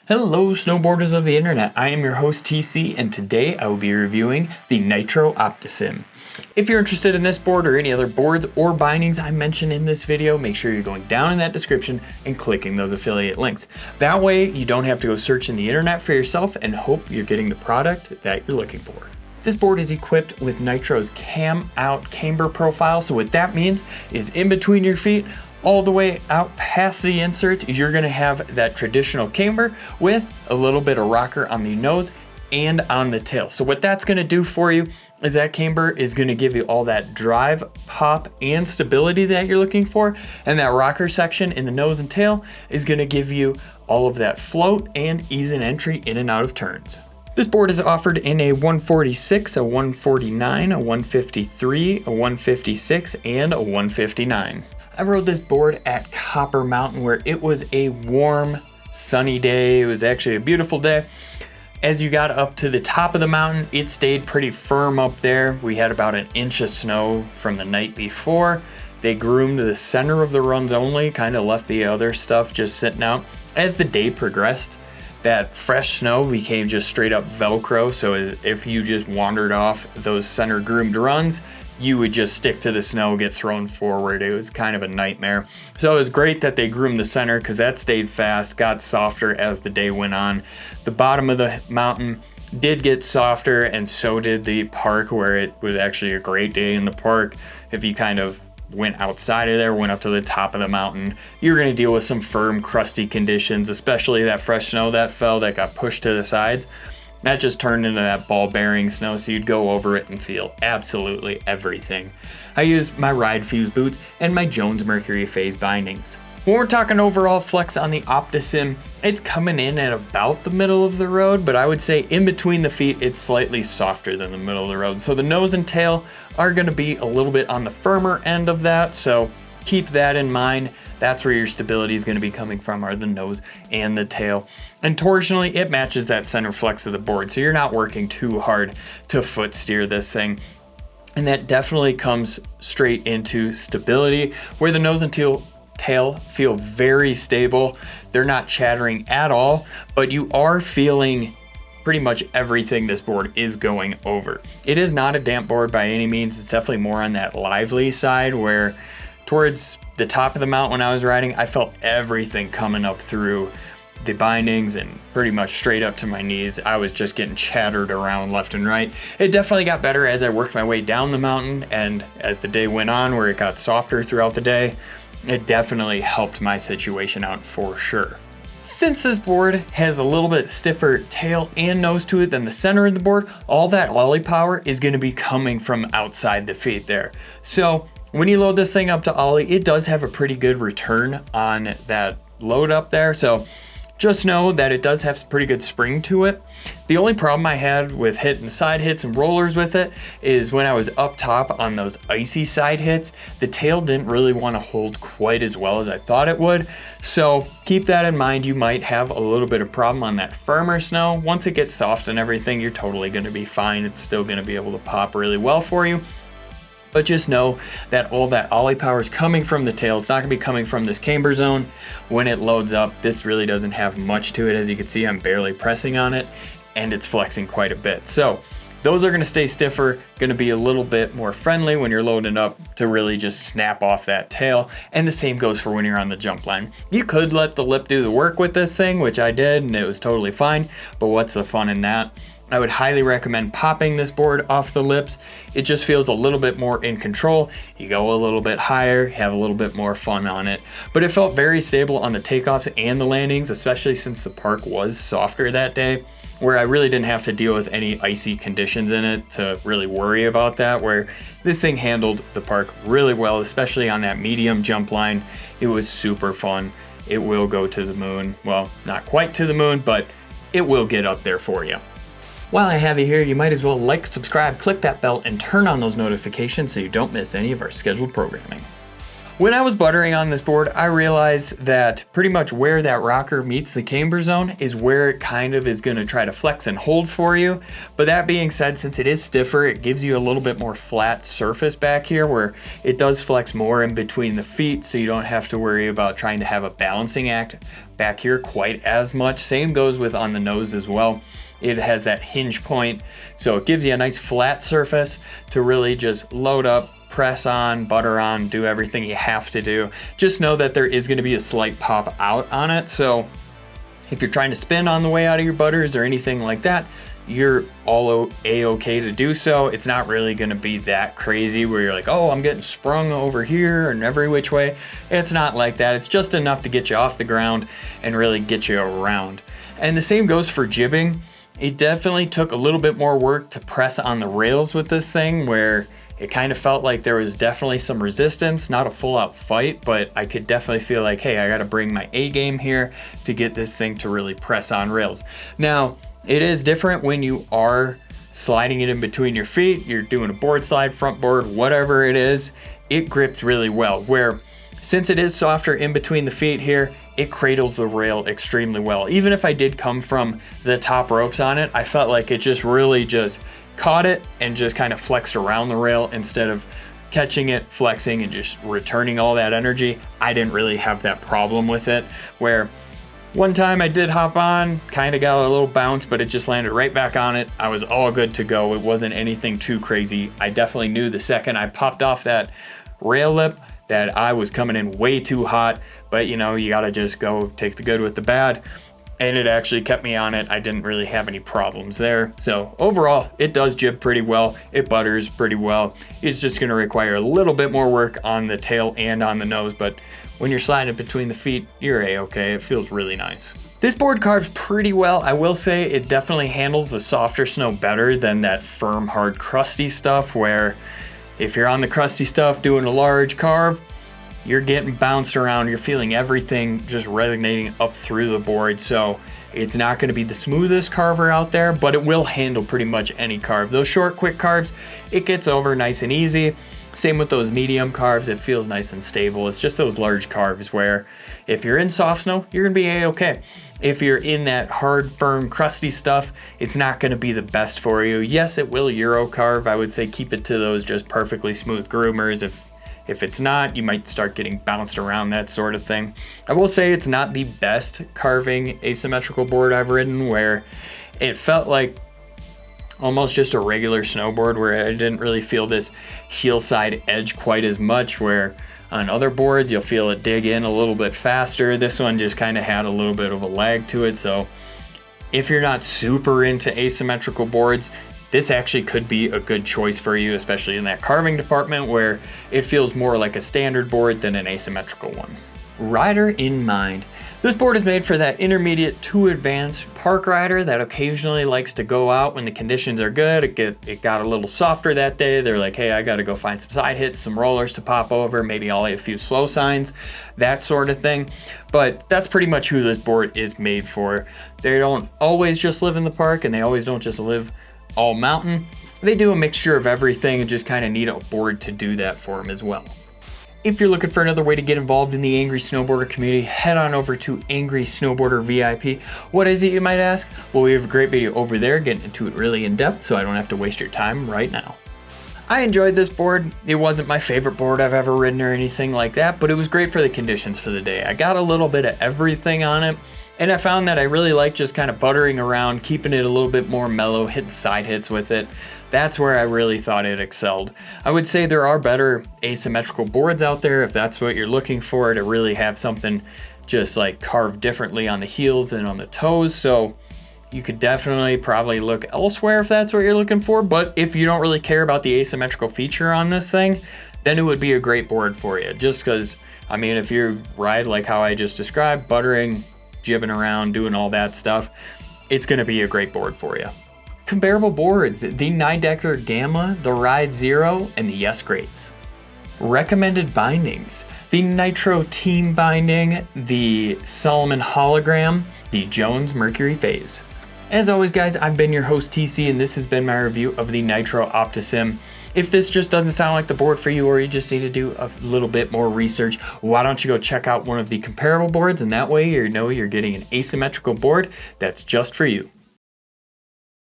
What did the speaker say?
Hello snowboarders of the internet, I am your host TC and today I will be reviewing the Nitro Optisym. If you're interested in this board or any other boards or bindings I mentioned in this video, make sure you're going down in that description and clicking those affiliate links. That way you don't have to go searching the internet for yourself and hope you're getting the product that you're looking for. This board is equipped with Nitro's cam out camber profile, so what that means is in between your feet, all the way out past the inserts, you're gonna have that traditional camber with a little bit of rocker on the nose and on the tail. So what that's gonna do for you is that camber is gonna give you all that drive, pop, and stability that you're looking for. And that rocker section in the nose and tail is gonna give you all of that float and ease in entry in and out of turns. This board is offered in a 146, a 149, a 153, a 156, and a 159. I rode this board at Copper Mountain where it was a warm, sunny day. It was actually a beautiful day. As you got up to the top of the mountain, it stayed pretty firm up there. We had about an inch of snow from the night before. They groomed the center of the runs only, kind of left the other stuff just sitting out. As the day progressed, that fresh snow became just straight up Velcro. So if you just wandered off those center groomed runs, you would just stick to the snow, get thrown forward. It was kind of a nightmare. So it was great that they groomed the center because that stayed fast, got softer as the day went on. The bottom of the mountain did get softer and so did the park, where it was actually a great day in the park. If you kind of went outside of there, went up to the top of the mountain, you're gonna deal with some firm, crusty conditions, especially that fresh snow that fell that got pushed to the sides. That just turned into that ball bearing snow, so you'd go over it and feel absolutely everything. I used my Ride Fuse boots and my Jones Mercury FASE bindings. When we're talking overall flex on the Optisym, it's coming in at about the middle of the road, but I would say in between the feet, it's slightly softer than the middle of the road. So the nose and tail are gonna be a little bit on the firmer end of that, so keep that in mind. That's where your stability is going to be coming from, are the nose and the tail. And torsionally, it matches that center flex of the board, so you're not working too hard to foot steer this thing. And that definitely comes straight into stability, where the nose and tail feel very stable. They're not chattering at all, but you are feeling pretty much everything this board is going over. It is not a damp board by any means. It's definitely more on that lively side, where towards the top of the mountain when I was riding, I felt everything coming up through the bindings and pretty much straight up to my knees. I was just getting chattered around left and right. It definitely got better as I worked my way down the mountain, and as the day went on, where it got softer throughout the day, it definitely helped my situation out for sure. Since this board has a little bit stiffer tail and nose to it than the center of the board, all that ollie power is going to be coming from outside the feet there. So when you load this thing up to ollie, it does have a pretty good return on that load up there. So just know that it does have some pretty good spring to it. The only problem I had with hitting side hits and rollers with it is when I was up top on those icy side hits, the tail didn't really want to hold quite as well as I thought it would. So keep that in mind. You might have a little bit of problem on that firmer snow. Once it gets soft and everything, you're totally going to be fine. It's still going to be able to pop really well for you. But just know that all that ollie power is coming from the tail. It's not gonna be coming from this camber zone. When it loads up, this really doesn't have much to it. As you can see, I'm barely pressing on it and it's flexing quite a bit. So those are gonna stay stiffer, gonna be a little bit more friendly when you're loading up to really just snap off that tail. And the same goes for when you're on the jump line. You could let the lip do the work with this thing, which I did, and it was totally fine. But what's the fun in that? I would highly recommend popping this board off the lips. It just feels a little bit more in control. You go a little bit higher, have a little bit more fun on it. But it felt very stable on the takeoffs and the landings, especially since the park was softer that day, where I really didn't have to deal with any icy conditions in it to really worry about that, where this thing handled the park really well, especially on that medium jump line. It was super fun. It will go to the moon. Well, not quite to the moon, but it will get up there for you. While I have you here, you might as well like, subscribe, click that bell, and turn on those notifications so you don't miss any of our scheduled programming. When I was buttering on this board, I realized that pretty much where that rocker meets the camber zone is where it kind of is going to try to flex and hold for you. But that being said, since it is stiffer, it gives you a little bit more flat surface back here where it does flex more in between the feet, so you don't have to worry about trying to have a balancing act back here quite as much. Same goes with on the nose as well. It has that hinge point, so it gives you a nice flat surface to really just load up, press on, butter on, do everything you have to do. Just know that there is going to be a slight pop out on it, so if you're trying to spin on the way out of your butters or anything like that, you're all a-okay to do so. It's not really going to be that crazy where you're like, oh, I'm getting sprung over here and every which way. It's not like that. It's just enough to get you off the ground and really get you around. And the same goes for jibbing. It definitely took a little bit more work to press on the rails with this thing, where it kind of felt like there was definitely some resistance, not a full out fight, but I could definitely feel like, hey, I got to bring my A game here to get this thing to really press on rails. Now, it is different when you are sliding it in between your feet, you're doing a board slide, front board, whatever it is, it grips really well. Where since it is softer in between the feet here, it cradles the rail extremely well. Even if I did come from the top ropes on it, I felt like it just really just caught it and just kind of flexed around the rail instead of catching it, flexing, and just returning all that energy. I didn't really have that problem with it, where one time I did hop on, kind of got a little bounce, but it just landed right back on it. I was all good to go. It wasn't anything too crazy. I definitely knew the second I popped off that rail lip that I was coming in way too hot, but you know, you gotta just go take the good with the bad. And it actually kept me on it. I didn't really have any problems there. So overall, it does jib pretty well. It butters pretty well. It's just gonna require a little bit more work on the tail and on the nose, but when you're sliding it between the feet, you're a-okay. It feels really nice. This board carves pretty well. I will say it definitely handles the softer snow better than that firm, hard, crusty stuff, where if you're on the crusty stuff doing a large carve, you're getting bounced around, you're feeling everything just resonating up through the board. So it's not gonna be the smoothest carver out there, but it will handle pretty much any carve. Those short, quick carves, it gets over nice and easy. Same with those medium carves, it feels nice and stable. It's just those large carves where if you're in soft snow, you're gonna be a-okay. If you're in that hard, firm, crusty stuff, it's not gonna be the best for you. Yes, it will Euro carve. I would say keep it to those just perfectly smooth groomers. If it's not, you might start getting bounced around, that sort of thing. I will say it's not the best carving asymmetrical board I've ridden, where it felt like almost just a regular snowboard, where I didn't really feel this heel side edge quite as much, where on other boards you'll feel it dig in a little bit faster. This one just kind of had a little bit of a lag to it. So if you're not super into asymmetrical boards, this actually could be a good choice for you, especially in that carving department where it feels more like a standard board than an asymmetrical one. Rider in mind. This board is made for that intermediate to advanced park rider that occasionally likes to go out when the conditions are good. It got a little softer that day. They're like, hey, I gotta go find some side hits, some rollers to pop over, maybe ollie a few slow signs, that sort of thing. But that's pretty much who this board is made for. They don't always just live in the park, and they always don't just live all mountain. They do a mixture of everything and just kind of need a board to do that for them as well. If you're looking for another way to get involved in the Angry Snowboarder community, head on over to Angry Snowboarder VIP. What is it, you might ask? Well, we have a great video over there getting into it really in depth, so I don't have to waste your time right now. I enjoyed this board. It wasn't my favorite board I've ever ridden or anything like that, but it was great for the conditions for the day. I got a little bit of everything on it, and I found that I really like just kind of buttering around, keeping it a little bit more mellow, hitting side hits with it. That's where I really thought it excelled. I would say there are better asymmetrical boards out there if that's what you're looking for, to really have something just like carved differently on the heels than on the toes. So you could definitely probably look elsewhere if that's what you're looking for. But if you don't really care about the asymmetrical feature on this thing, then it would be a great board for you. Just because, I mean, if you ride like how I just described, buttering, jibbing around, doing all that stuff, it's gonna be a great board for you. Comparable boards, the Nidecker Gamma, the Ride Zero, and the Yes Greats. Recommended bindings, the Nitro Team binding, the Salomon Hologram, the Jones Mercury FASE. As always guys, I've been your host TC, and this has been my review of the Nitro Optisym. If this just doesn't sound like the board for you, or you just need to do a little bit more research, why don't you go check out one of the comparable boards, and that way you know you're getting an asymmetrical board that's just for you.